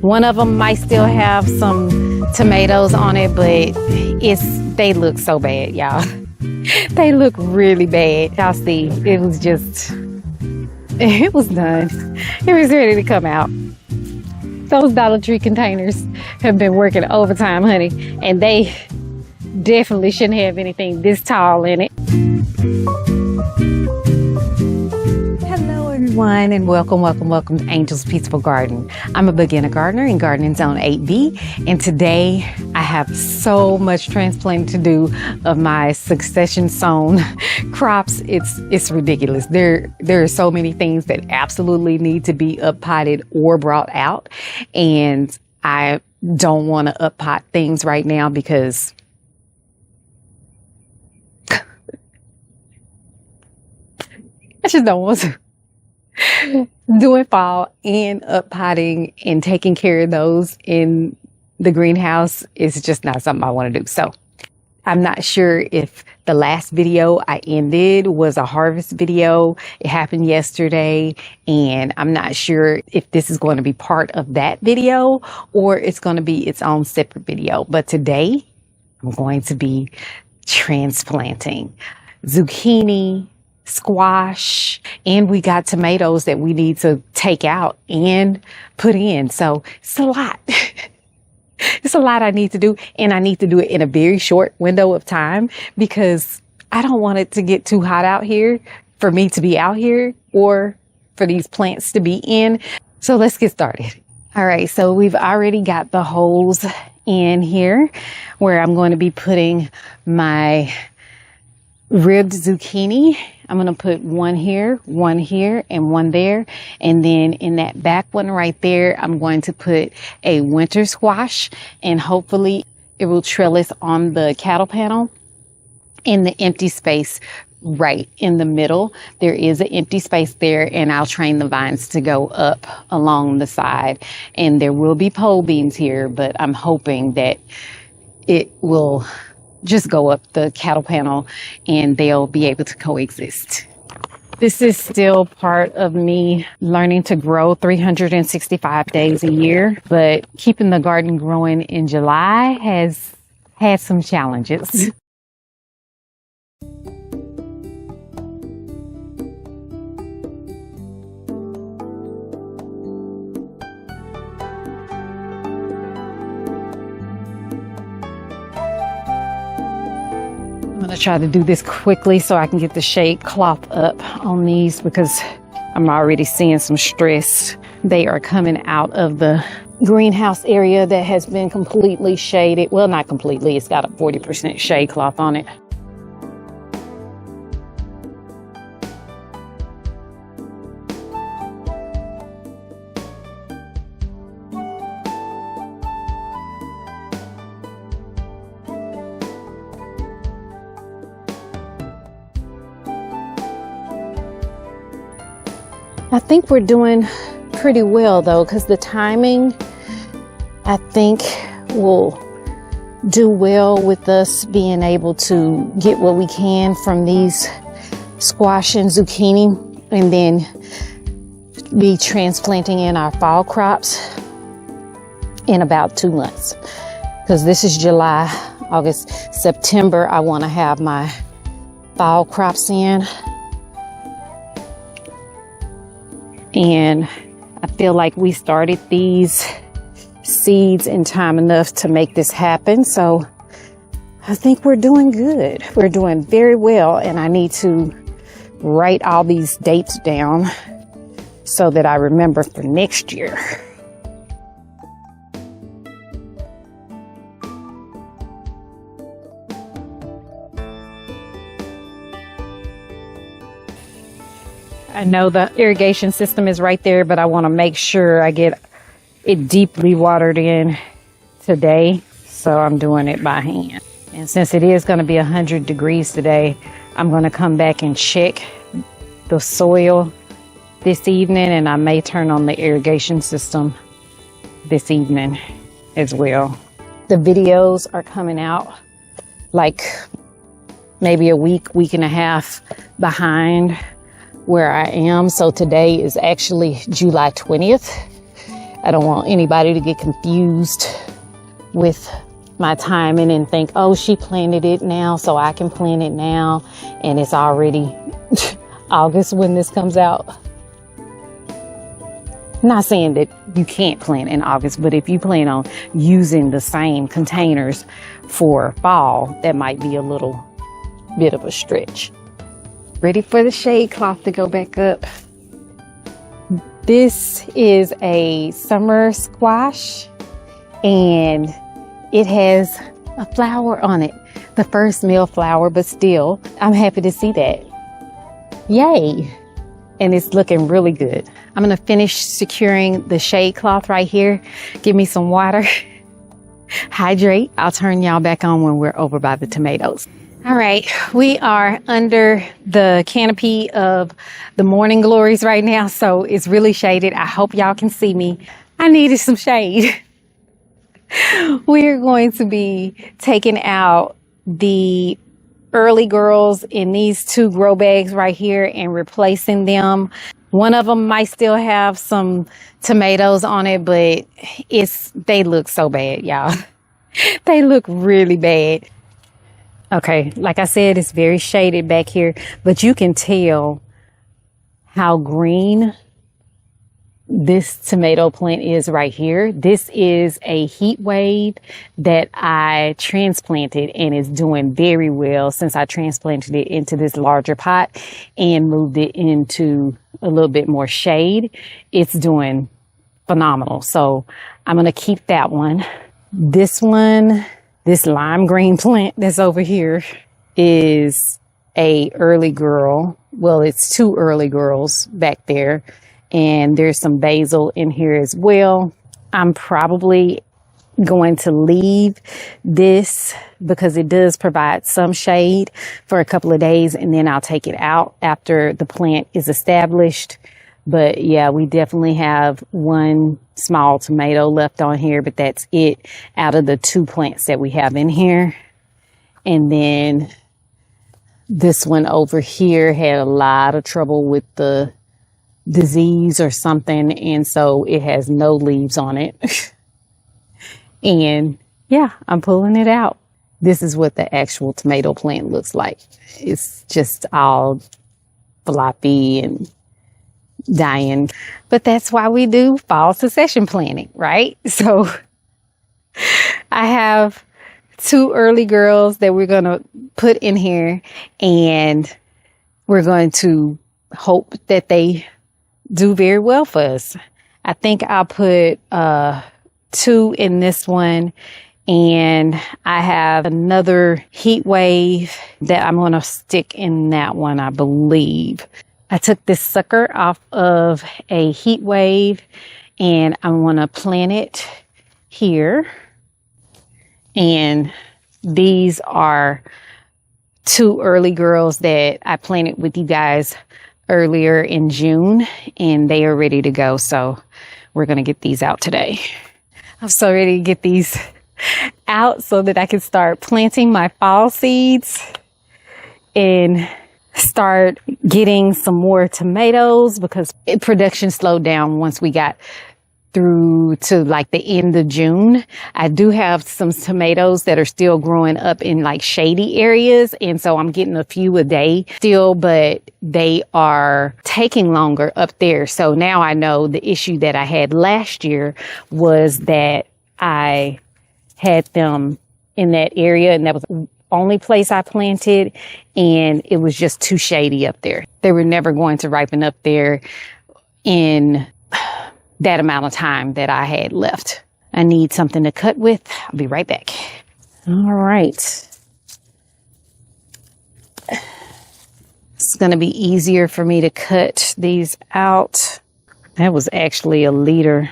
One of them might still have some tomatoes on it, but they look so bad, y'all. They look really bad. Y'all see, it was done. It was ready to come out. Those Dollar Tree containers have been working overtime, honey, and they definitely shouldn't have anything this tall in it. Hello everyone, and welcome to Angel's Peaceful Garden. I'm a beginner gardener in Gardening Zone 8B, and today I have so much transplanting to do of my succession sown crops. It's ridiculous. There are so many things that absolutely need to be up potted or brought out, and I don't want to up pot things right now because I just don't want to. Doing fall and up potting and taking care of those in the greenhouse is just not something I want to do. So I'm not sure if the last video I ended was a harvest video. It happened yesterday, and I'm not sure if this is going to be part of that video or it's going to be its own separate video. But today I'm going to be transplanting zucchini, squash, and we got tomatoes that we need to take out and put in. So it's a lot. It's a lot I need to do, and I need to do it in a very short window of time because I don't want it to get too hot out here for me to be out here or for these plants to be in. So let's get started. All right, so we've already got the holes in here where I'm going to be putting my ribbed zucchini. I'm going to put one here, and one there. And then in that back one right there, I'm going to put a winter squash, and hopefully it will trellis on the cattle panel. In the empty space right in the middle, there is an empty space there, and I'll train the vines to go up along the side. And there will be pole beans here, but I'm hoping that it will just go up the cattle panel and they'll be able to coexist. This is still part of me learning to grow 365 days a year, but keeping the garden growing in July has had some challenges. I'm going to try to do this quickly so I can get the shade cloth up on these because I'm already seeing some stress. They are coming out of the greenhouse area that has been completely shaded. Well, not completely. It's got a 40% shade cloth on it. I think we're doing pretty well though, because the timing, I think, will do well with us being able to get what we can from these squash and zucchini and then be transplanting in our fall crops in about 2 months. Because this is July, August, September, I want to have my fall crops in. And I feel like we started these seeds in time enough to make this happen. So I think we're doing good. We're doing very well. And I need to write all these dates down so that I remember for next year. I know the irrigation system is right there, but I want to make sure I get it deeply watered in today. So I'm doing it by hand. And since it is going to be 100 degrees today, I'm going to come back and check the soil this evening, and I may turn on the irrigation system this evening as well. The videos are coming out like maybe a week and a half behind where I am. So today is actually July 20th. I don't want anybody to get confused with my timing and think, oh, she planted it now, so I can plant it now. And it's already August when this comes out. Not saying that you can't plant in August, but if you plan on using the same containers for fall, that might be a little bit of a stretch. Ready for the shade cloth to go back up. This is a summer squash and it has a flower on it. The first male flower, but still, I'm happy to see that. Yay. And it's looking really good. I'm gonna finish securing the shade cloth right here. Give me some water, hydrate. I'll turn y'all back on when we're over by the tomatoes. All right, we are under the canopy of the morning glories right now, so it's really shaded. I hope y'all can see me. I needed some shade. We're going to be taking out the early girls in these 2 grow bags right here and replacing them. One of them might still have some tomatoes on it, but they look so bad, y'all. They look really bad. Okay, like I said, it's very shaded back here, but you can tell how green this tomato plant is right here. This is a heat wave that I transplanted and is doing very well since I transplanted it into this larger pot and moved it into a little bit more shade. It's doing phenomenal. So I'm going to keep that one. This one, this lime green plant that's over here is a early girl. Well, it's 2 early girls back there. And there's some basil in here as well. I'm probably going to leave this because it does provide some shade for a couple of days, and then I'll take it out after the plant is established. But yeah, we definitely have 1 small tomato left on here, but that's it out of the 2 plants that we have in here. And then this one over here had a lot of trouble with the disease or something, and so it has no leaves on it. And yeah, I'm pulling it out. This is what the actual tomato plant looks like. It's just all floppy and dying, but that's why we do fall succession planting, right? So I have 2 early girls that we're going to put in here, and we're going to hope that they do very well for us. I think I'll put 2 in this one, and I have another heat wave that I'm going to stick in that one, I believe. I took this sucker off of a heat wave, and I'm going to plant it here. And these are 2 early girls that I planted with you guys earlier in June, and they are ready to go. So we're going to get these out today. I'm so ready to get these out so that I can start planting my fall seeds and start getting some more tomatoes, because production slowed down once we got through to like the end of June. I do have some tomatoes that are still growing up in like shady areas, and so I'm getting a few a day still, but they are taking longer up there. So now I know the issue that I had last year was that I had them in that area, and that was the only place I planted, and it was just too shady up there. They were never going to ripen up there in that amount of time that I had left. I need something to cut with. I'll be right back. All right. It's going to be easier for me to cut these out. That was actually a liter.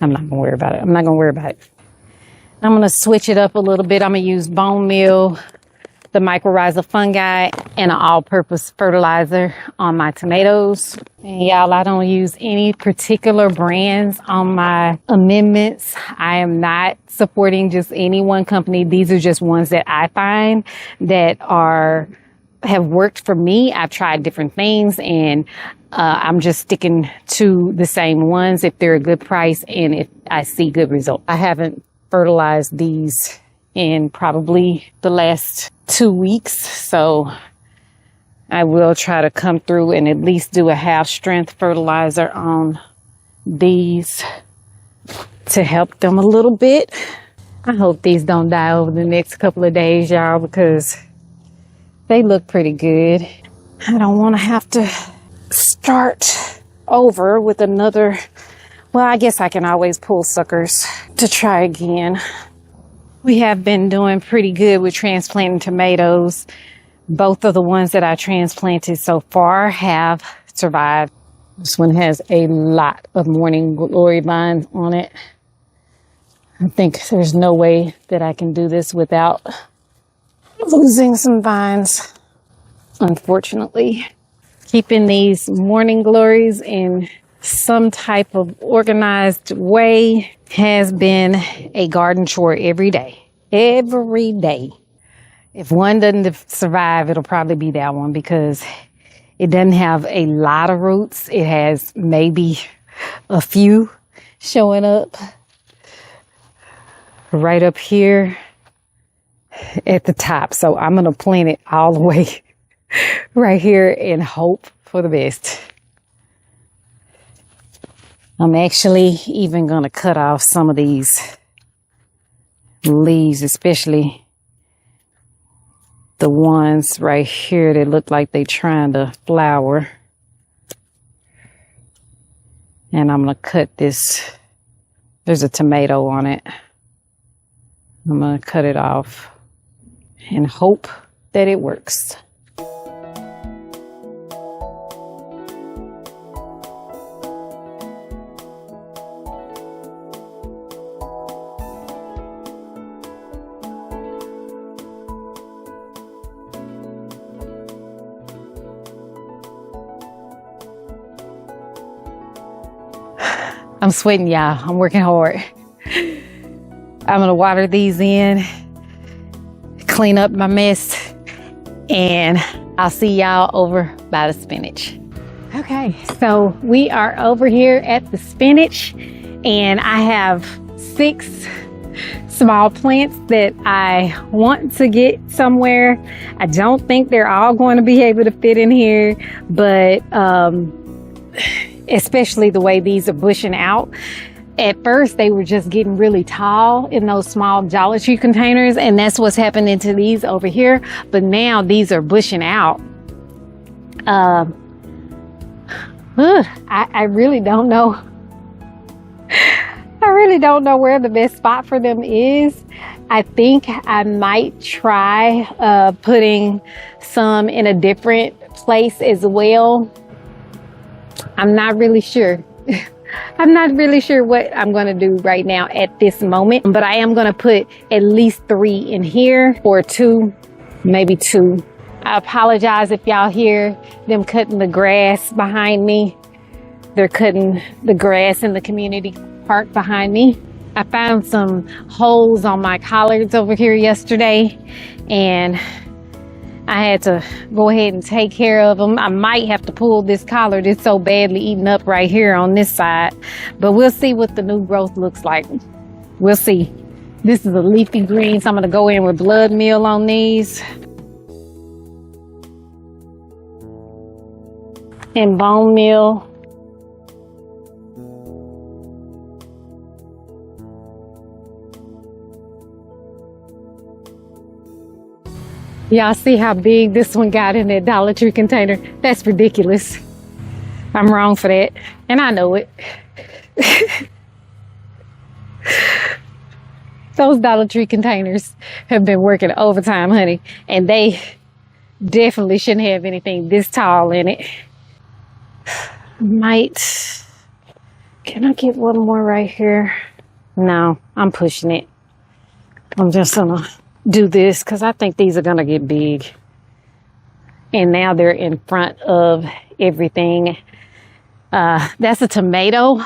I'm not going to worry about it. I'm not going to worry about it. I'm going to switch it up a little bit. I'm going to use bone meal, the mycorrhizal fungi, and an all-purpose fertilizer on my tomatoes. And y'all, I don't use any particular brands on my amendments. I am not supporting just any one company. These are just ones that I find that are have worked for me. I've tried different things, and I'm just sticking to the same ones if they're a good price and if I see good results. I haven't fertilized these in probably the last 2 weeks, so I will try to come through and at least do a half strength fertilizer on these to help them a little bit. I hope these don't die over the next couple of days, y'all, because they look pretty good. I don't want to have to start over with another. Well, I guess I can always pull suckers to try again. We have been doing pretty good with transplanting tomatoes. Both of the ones that I transplanted so far have survived. This one has a lot of morning glory vines on it. I think there's no way that I can do this without losing some vines, unfortunately. Keeping these morning glories in some type of organized way has been a garden chore every day. Every day. If one doesn't survive, it'll probably be that one because it doesn't have a lot of roots. It has maybe a few showing up right up here at the top. So I'm going to plant it all the way right here and hope for the best. I'm actually even going to cut off some of these leaves, especially the ones right here that look like they're trying to flower. And I'm going to cut this. There's a tomato on it. I'm going to cut it off and hope that it works. I'm sweating, y'all. I'm working hard. I'm going to water these in, clean up my mess, and I'll see y'all over by the spinach. Okay, so we are over here at the spinach, and I have 6 small plants that I want to get somewhere. I don't think they're all going to be able to fit in here, but especially the way these are bushing out. At first, they were just getting really tall in those small Dollar Tree containers, and that's what's happening to these over here. But now these are bushing out. I really don't know. I really don't know where the best spot for them is. I think I might try putting some in a different place as well. I'm not really sure. I'm not really sure what I'm going to do right now at this moment, but I am going to put at least 3 in here, or 2, maybe 2. I apologize if y'all hear them cutting the grass behind me. They're cutting the grass in the community park behind me. I found some holes on my collards over here yesterday, and I had to go ahead and take care of them. I might have to pull this collard. It's so badly eaten up right here on this side. But we'll see what the new growth looks like. We'll see. This is a leafy green, so I'm going to go in with blood meal on these. And bone meal. Y'all see how big this one got in that Dollar Tree container? That's ridiculous. I'm wrong for that, and I know it. Those Dollar Tree containers have been working overtime, honey, and they definitely shouldn't have anything this tall in it. Can I get one more right here? No, I'm pushing it. I'm just gonna do this because I think these are going to get big. And now they're in front of everything. That's a tomato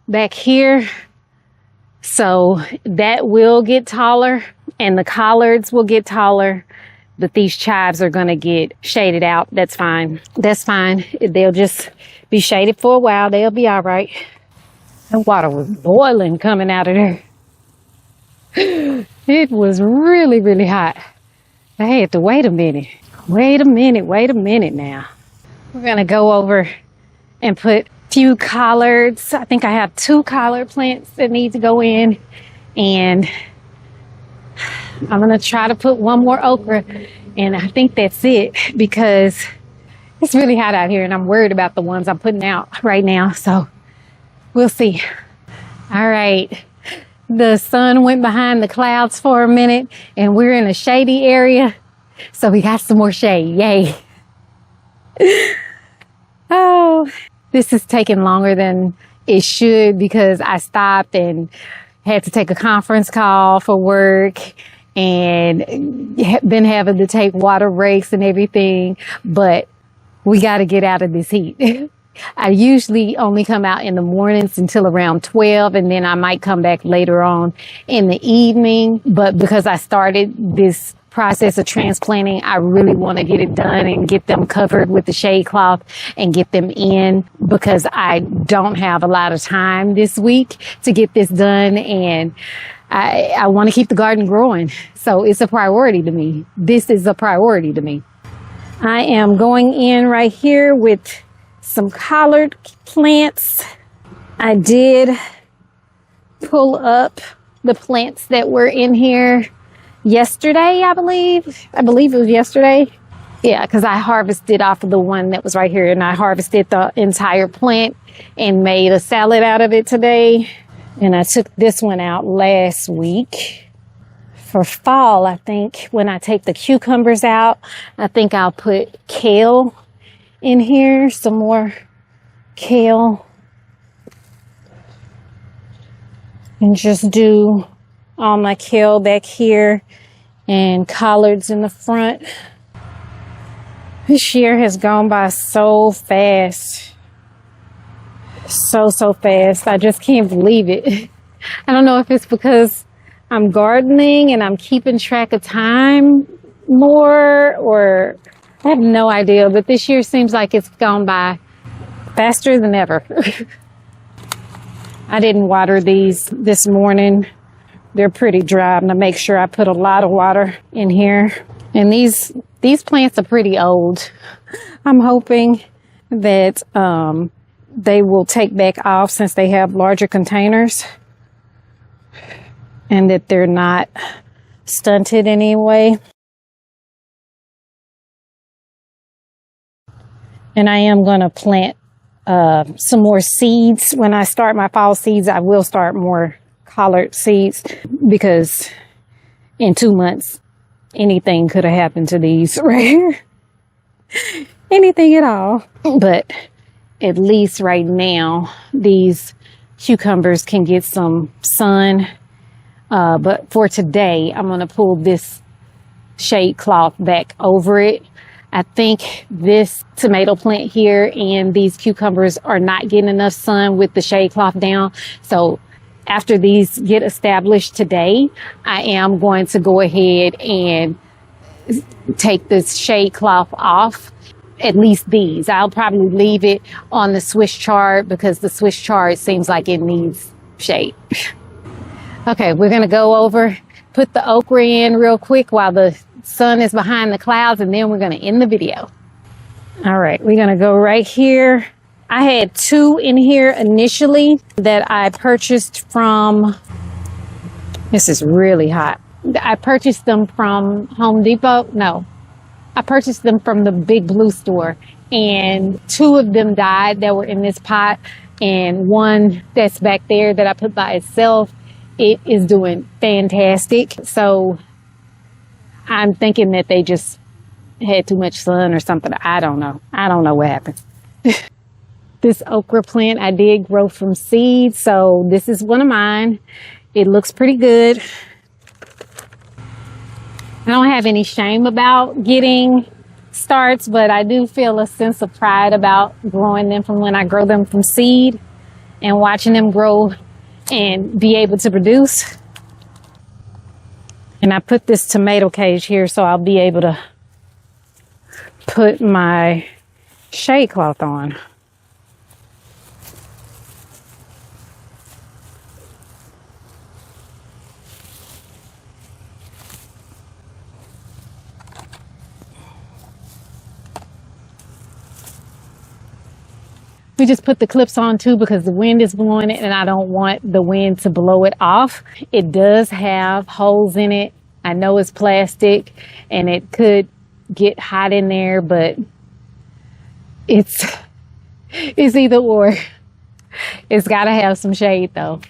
back here. So that will get taller, and the collards will get taller. that these chives are going to get shaded out. That's fine. That's fine. They'll just be shaded for a while. They'll be all right. The water was boiling coming out of there. It was really, really hot. I had to wait a minute. Wait a minute now. We're going to go over and put a few collards. I think I have 2 collard plants that need to go in. And I'm going to try to put 1 more okra. And I think that's it because it's really hot out here and I'm worried about the ones I'm putting out right now. So we'll see. All right. The sun went behind the clouds for a minute and we're in a shady area. So we got some more shade. Yay. Oh, this is taking longer than it should because I stopped and had to take a conference call for work and been having to take water breaks and everything. But we got to get out of this heat. I usually only come out in the mornings until around 12, and then I might come back later on in the evening. But because I started this process of transplanting, I really want to get it done and get them covered with the shade cloth and get them in because I don't have a lot of time this week to get this done, and I want to keep the garden growing. So it's a priority to me. This is a priority to me. I am going in right here with some collard plants. I did pull up the plants that were in here yesterday, I believe. I believe it was yesterday. Yeah, because I harvested off of the one that was right here, and I harvested the entire plant and made a salad out of it today. And I took this one out last week. For fall, I think when I take the cucumbers out, I think I'll put kale in here, some more kale, and just do all my kale back here and collards in the front. This year has gone by so fast. So fast. I just can't believe it. I don't know if it's because I'm gardening and I'm keeping track of time more, or I have no idea, but this year seems like it's gone by faster than ever. I didn't water these this morning. They're pretty dry. I'm gonna make sure I put a lot of water in here. And these plants are pretty old. I'm hoping that they will take back off since they have larger containers and that they're not stunted anyway. And I am going to plant some more seeds. When I start my fall seeds, I will start more collard seeds because in 2 months, anything could have happened to these right here. Anything at all. But at least right now, these cucumbers can get some sun. But for today, I'm going to pull this shade cloth back over it. I think this tomato plant here and these cucumbers are not getting enough sun with the shade cloth down. So after these get established today, I am going to go ahead and take this shade cloth off. At least these. I'll probably leave it on the Swiss chard because the Swiss chard seems like it needs shade. Okay, we're going to go over, put the okra in real quick while the sun is behind the clouds, and then we're going to end the video. All right, we're going to go right here. I had 2 in here initially that I purchased from, this is really hot. I purchased them from Home Depot. No, I purchased them from the Big Blue store, and 2 of them died that were in this pot, and one that's back there that I put by itself, it is doing fantastic. So I'm thinking that they just had too much sun or something. I don't know. I don't know what happened. This okra plant I did grow from seed, so this is one of mine. It looks pretty good. I don't have any shame about getting starts, but I do feel a sense of pride about growing them from when I grow them from seed and watching them grow and be able to produce. And I put this tomato cage here so I'll be able to put my shade cloth on. We just put the clips on too because the wind is blowing it and I don't want the wind to blow it off. It does have holes in it. I know it's plastic and it could get hot in there, but it's either or. It's got to have some shade though.